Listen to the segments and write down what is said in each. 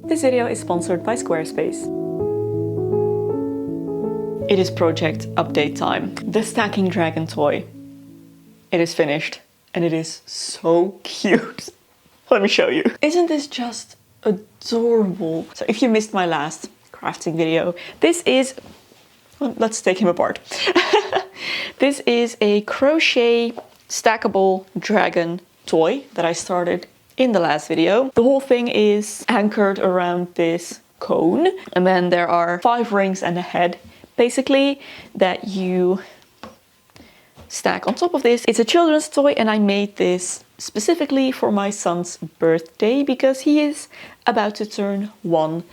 This video is sponsored by Squarespace. It is project update time. The Stackable Dragon toy. It is finished and it is so cute. Let me show you. Isn't this just adorable? So if you missed my last crafting video, this is, well, let's take him apart. This is a crochet stackable dragon toy that I started in the last video. The whole thing is anchored around this cone, and then there are 5 rings and a head basically that you stack on top of this. It's a children's toy and I made this specifically for my son's birthday because he is about to turn 1.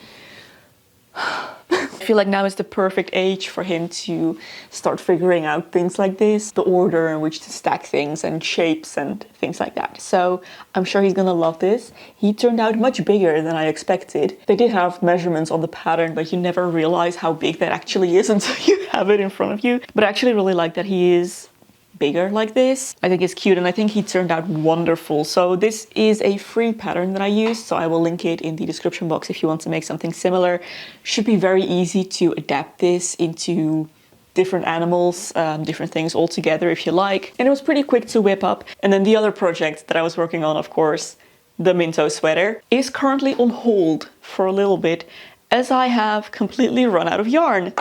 I feel like now is the perfect age for him to start figuring out things like this, the order in which to stack things and shapes and things like that. So I'm sure he's gonna love this. He turned out much bigger than I expected. They did have measurements on the pattern, but you never realize how big that actually is until you have it in front of you. But I actually really like that he is bigger like this. I think it's cute and I think he turned out wonderful. So this is a free pattern that I used, so I will link it in the description box if you want to make something similar. Should be very easy to adapt this into different animals, different things all together if you like. And it was pretty quick to whip up. And then the other project that I was working on, of course, the Mento Sweater, is currently on hold for a little bit as I have completely run out of yarn.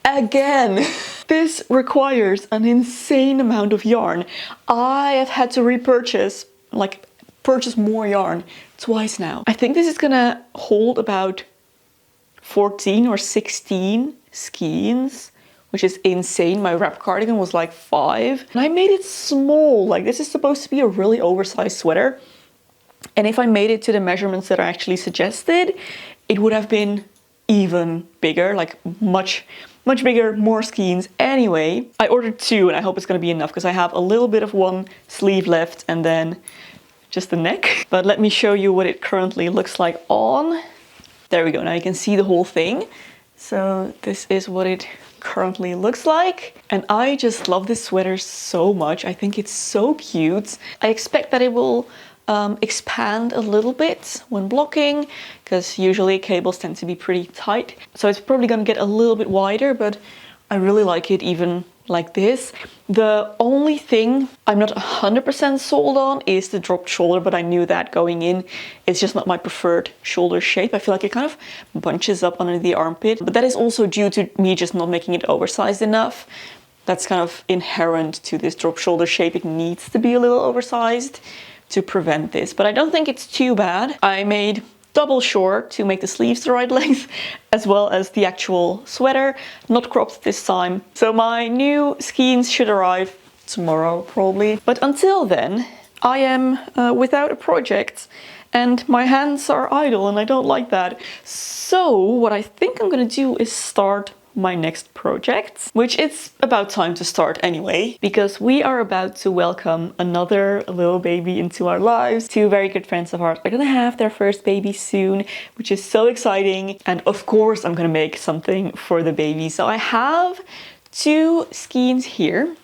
Again! This requires an insane amount of yarn. I have had to repurchase, purchase more yarn twice now. I think this is gonna hold about 14 or 16 skeins, which is insane. My wrap cardigan was like 5. And I made it small. Like, this is supposed to be a really oversized sweater. And if I made it to the measurements that I actually suggested, it would have been even bigger, like much bigger, more skeins. Anyway, I ordered 2 and I hope it's gonna be enough because I have a little bit of one sleeve left and then just the neck. But let me show you what it currently looks like on. There we go, now you can see the whole thing. So this is what it currently looks like. And I just love this sweater so much. I think it's so cute. I expect that it will expand a little bit when blocking because usually cables tend to be pretty tight, so it's probably gonna get a little bit wider, but I really like it even like this. The only thing I'm not 100% sold on is the dropped shoulder, but I knew that going in. It's just not my preferred shoulder shape. I feel like it kind of bunches up under the armpit, but that is also due to me just not making it oversized enough. That's kind of inherent to this drop shoulder shape. It needs to be a little oversized to prevent this, but I don't think it's too bad. I made double short to make the sleeves the right length, as well as the actual sweater, not cropped this time. So my new skeins should arrive tomorrow probably. But until then, I am without a project and my hands are idle and I don't like that. So what I think I'm gonna do is start my next project, which it's about time to start anyway, because we are about to welcome another little baby into our lives. 2 very good friends of ours are gonna have their first baby soon, which is so exciting. And of course I'm gonna make something for the baby. So I have 2 skeins here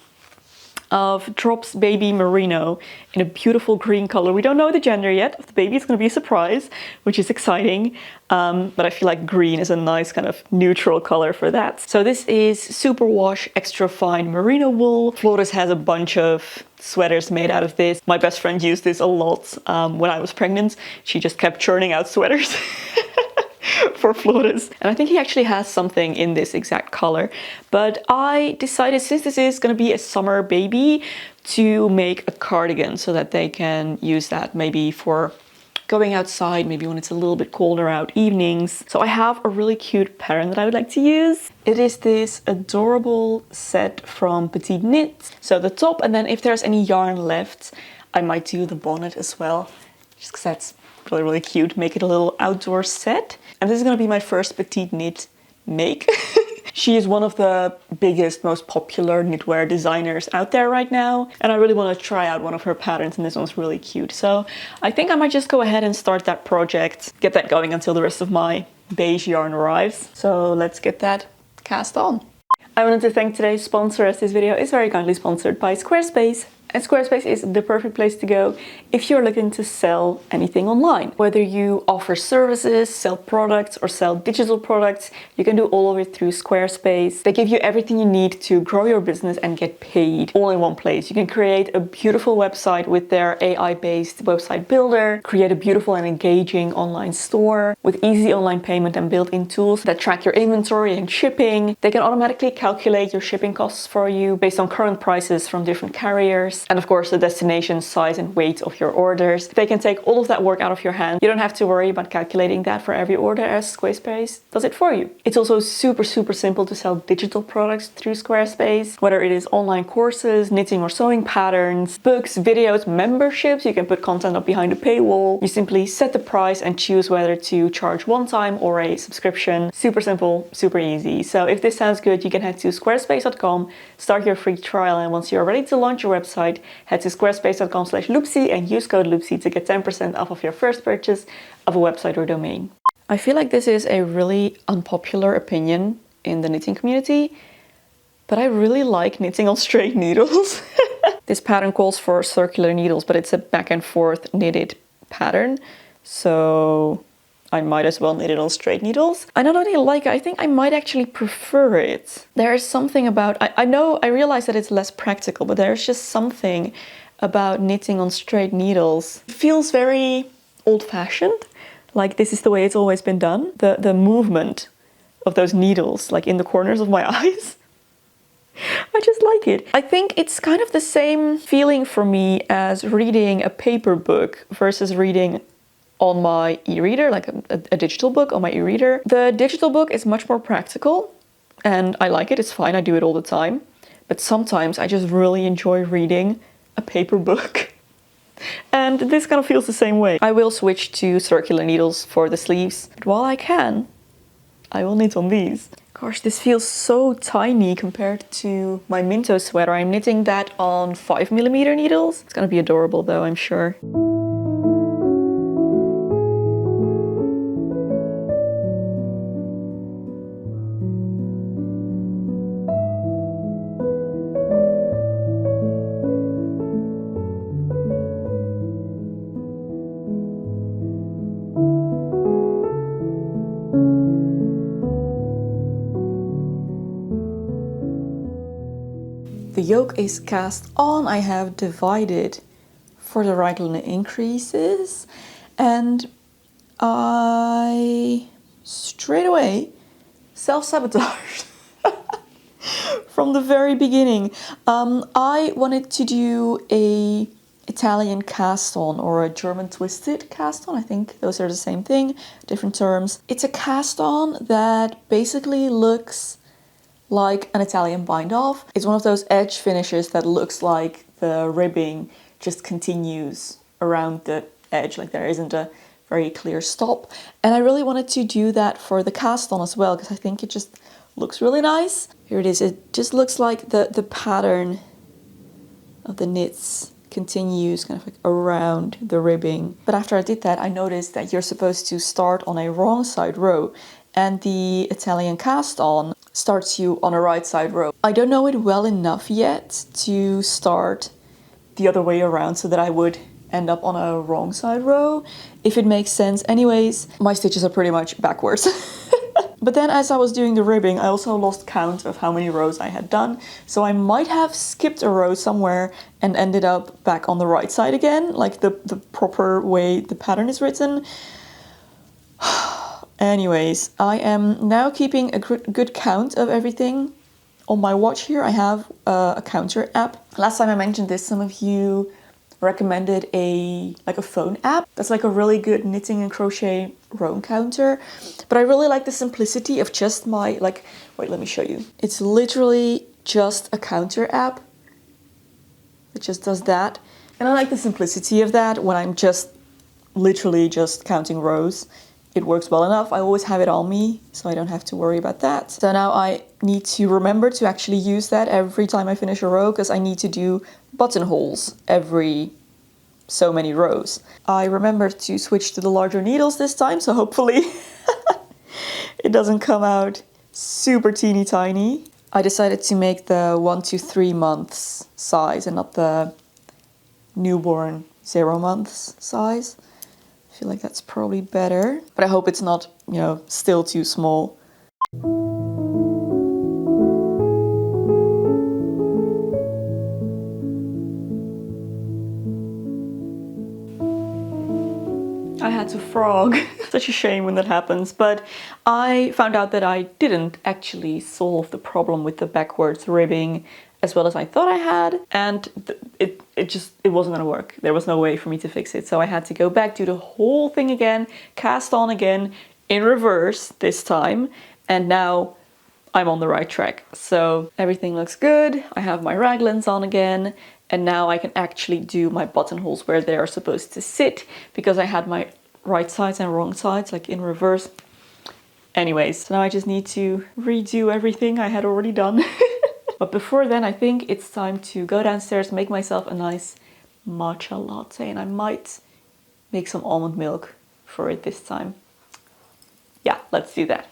of Drops Baby Merino in a beautiful green color. We don't know the gender yet of the baby. It's going to be a surprise, which is exciting. But I feel like green is a nice kind of neutral color for that. So this is superwash extra fine merino wool. Flores has a bunch of sweaters made out of this. My best friend used this a lot when I was pregnant. She just kept churning out sweaters. For Flores. And I think he actually has something in this exact color. But I decided, since this is going to be a summer baby, to make a cardigan so that they can use that maybe for going outside, maybe when it's a little bit colder out, evenings. So I have a really cute pattern that I would like to use. It is this adorable set from Petite Knit. So the top, and then if there's any yarn left, I might do the bonnet as well, just because that's really cute. Make it a little outdoor set. And this is going to be my first Petite Knit make. She is one of the biggest, most popular knitwear designers out there right now, and I really want to try out one of her patterns, and this one's really cute. So I think I might just go ahead and start that project, get that going until the rest of my beige yarn arrives. So let's get that cast on. I wanted to thank today's sponsor, as this video is very kindly sponsored by Squarespace. And Squarespace is the perfect place to go if you're looking to sell anything online. Whether you offer services, sell products, or sell digital products, you can do all of it through Squarespace. They give you everything you need to grow your business and get paid all in one place. You can create a beautiful website with their AI-based website builder, create a beautiful and engaging online store with easy online payment and built-in tools that track your inventory and shipping. They can automatically calculate your shipping costs for you based on current prices from different carriers. And of course, the destination, size and weight of your orders. They can take all of that work out of your hand. You don't have to worry about calculating that for every order, as Squarespace does it for you. It's also super simple to sell digital products through Squarespace. Whether it is online courses, knitting or sewing patterns, books, videos, memberships, you can put content up behind a paywall. You simply set the price and choose whether to charge one time or a subscription. Super simple, super easy. So if this sounds good, you can head to squarespace.com, start your free trial, and once you're ready to launch your website, head to squarespace.com/Loepsie and use code Loepsie to get 10% off of your first purchase of a website or domain. I feel like this is a really unpopular opinion in the knitting community, but I really like knitting on straight needles. This pattern calls for circular needles, but it's a back and forth knitted pattern, so I might as well knit it on straight needles. I not only like it, I think I might actually prefer it. There is something about, I realize that it's less practical, but there's just something about knitting on straight needles. It feels very old-fashioned, like this is the way it's always been done. The movement of those needles, like in the corners of my eyes. I just like it. I think it's kind of the same feeling for me as reading a paper book versus reading on my e-reader, like a digital book on my e-reader. The digital book is much more practical and I like it, it's fine, I do it all the time. But sometimes I just really enjoy reading a paper book. And this kind of feels the same way. I will switch to circular needles for the sleeves, but while I can, I will knit on these. Gosh, this feels so tiny compared to my Mento sweater. I'm knitting that on 5mm needles. It's gonna be adorable though, I'm sure. The yoke is cast on. I have divided for the right line increases, and I straight away self-sabotaged from the very beginning. I wanted to do a Italian cast on or a German twisted cast on. I think those are the same thing, different terms. It's a cast on that basically looks like an Italian bind off. It's one of those edge finishes that looks like the ribbing just continues around the edge, like there isn't a very clear stop. And I really wanted to do that for the cast on as well, because I think it just looks really nice. Here it is. It just looks like the pattern of the knits continues kind of like around the ribbing. But after I did that, I noticed that you're supposed to start on a wrong side row, and the Italian cast on starts you on a right side row. I don't know it well enough yet to start the other way around so that I would end up on a wrong side row, if it makes sense. Anyways, my stitches are pretty much backwards. But then as I was doing the ribbing, I also lost count of how many rows I had done. So I might have skipped a row somewhere and ended up back on the right side again, like the proper way the pattern is written. Anyways, I am now keeping a good count of everything. On my watch here, I have a counter app. Last time I mentioned this, some of you recommended a phone app. That's like a really good knitting and crochet row counter. But I really like the simplicity of just my, wait, let me show you. It's literally just a counter app. It just does that. And I like the simplicity of that when I'm just literally just counting rows. It works well enough. I always have it on me, so I don't have to worry about that. So now I need to remember to actually use that every time I finish a row, because I need to do buttonholes every so many rows. I remember to switch to the larger needles this time, so hopefully it doesn't come out super teeny tiny. I decided to make the 1 to 3 months size and not the newborn 0 months size. I feel like that's probably better, but I hope it's not, you know, still too small. I had to frog. Such a shame when that happens, but I found out that I didn't actually solve the problem with the backwards ribbing as well as I thought I had, and it wasn't gonna work. There was no way for me to fix it, so I had to go back, do the whole thing again, cast on again, in reverse this time, and now I'm on the right track. So everything looks good. I have my raglans on again, and now I can actually do my buttonholes where they are supposed to sit, because I had my right sides and wrong sides, like in reverse. Anyways, so now I just need to redo everything I had already done. But before then, I think it's time to go downstairs, make myself a nice matcha latte, and I might make some almond milk for it this time. Yeah, let's do that.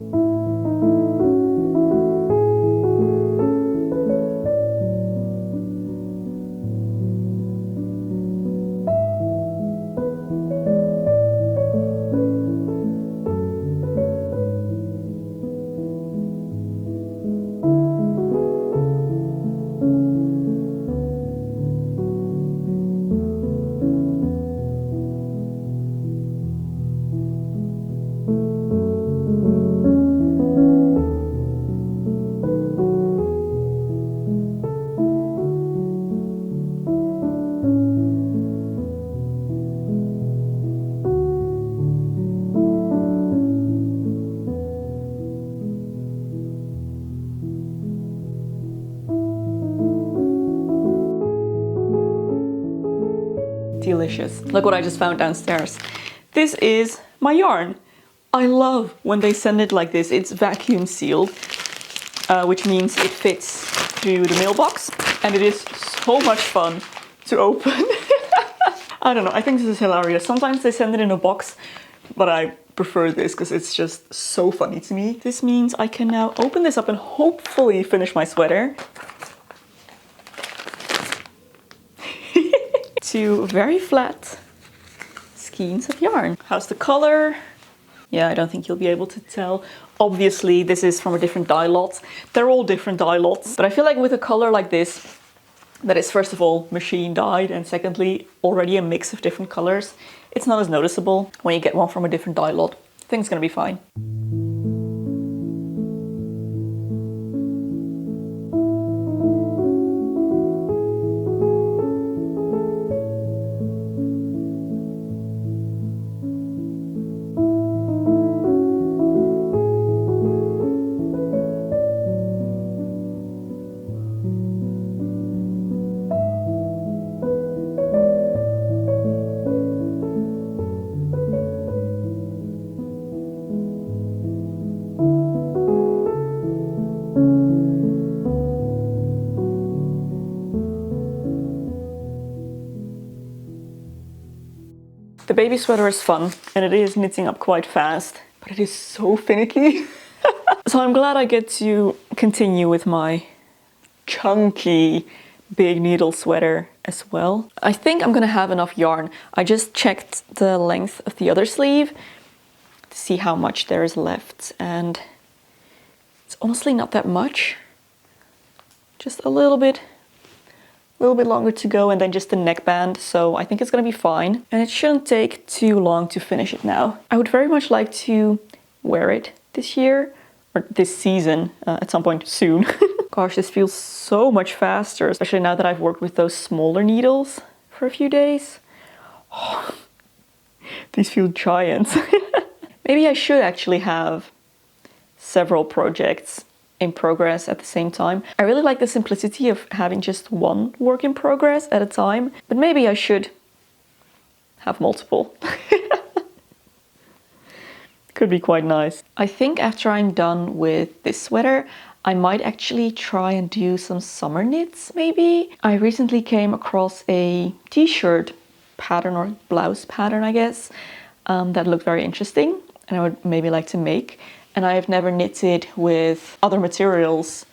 Delicious. Look what I just found downstairs. This is my yarn. I love when they send it like this. It's vacuum sealed, which means it fits through the mailbox, and it is so much fun to open. I don't know, I think this is hilarious. Sometimes they send it in a box, but I prefer this because it's just so funny to me. This means I can now open this up and hopefully finish my sweater. Two very flat skeins of yarn. How's the color? Yeah, I don't think you'll be able to tell. Obviously, this is from a different dye lot. They're all different dye lots, but I feel like with a color like this, that is first of all machine dyed, and secondly already a mix of different colors, it's not as noticeable when you get one from a different dye lot. I think it's gonna be fine. The baby sweater is fun, and it is knitting up quite fast, but it is so finicky. So I'm glad I get to continue with my chunky big needle sweater as well. I think I'm gonna have enough yarn. I just checked the length of the other sleeve to see how much there is left, and it's honestly not that much. Just a little bit longer to go, and then just the neckband, so I think it's gonna be fine. And it shouldn't take too long to finish it now. I would very much like to wear it this year, or this season, at some point soon. Gosh, this feels so much faster, especially now that I've worked with those smaller needles for a few days. Oh, these feel giant. Maybe I should actually have several projects in progress at the same time. I really like the simplicity of having just one work in progress at a time, but maybe I should have multiple. Could be quite nice. I think after I'm done with this sweater, I might actually try and do some summer knits, maybe. I recently came across a t-shirt pattern, or blouse pattern, I guess, that looked very interesting, and I would maybe like to make. And I have never knitted with other materials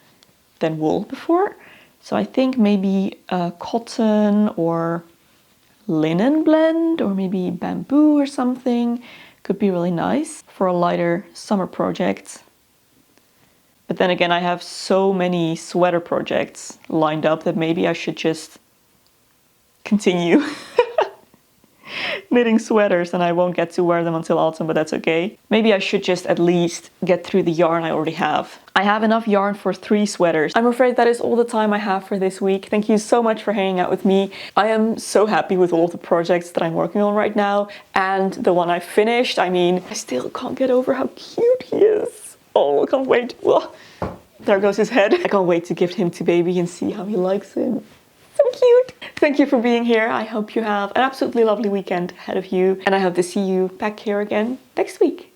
than wool before. So I think maybe cotton or linen blend or maybe bamboo or something. Could be really nice for a lighter summer project. But then again, I have so many sweater projects lined up that maybe I should just continue knitting sweaters and I won't get to wear them until autumn, but that's okay. Maybe I should just at least get through the yarn I already have. I have enough yarn for 3 sweaters. I'm afraid that is all the time I have for this week. Thank you so much for hanging out with me. I am so happy with all of the projects that I'm working on right now and the one I finished. I mean, I still can't get over how cute he is. Oh, I can't wait. Ugh. There goes his head. I can't wait to gift him to baby and see how he likes him. So cute. Thank you for being here. I hope you have an absolutely lovely weekend ahead of you. And I hope to see you back here again next week.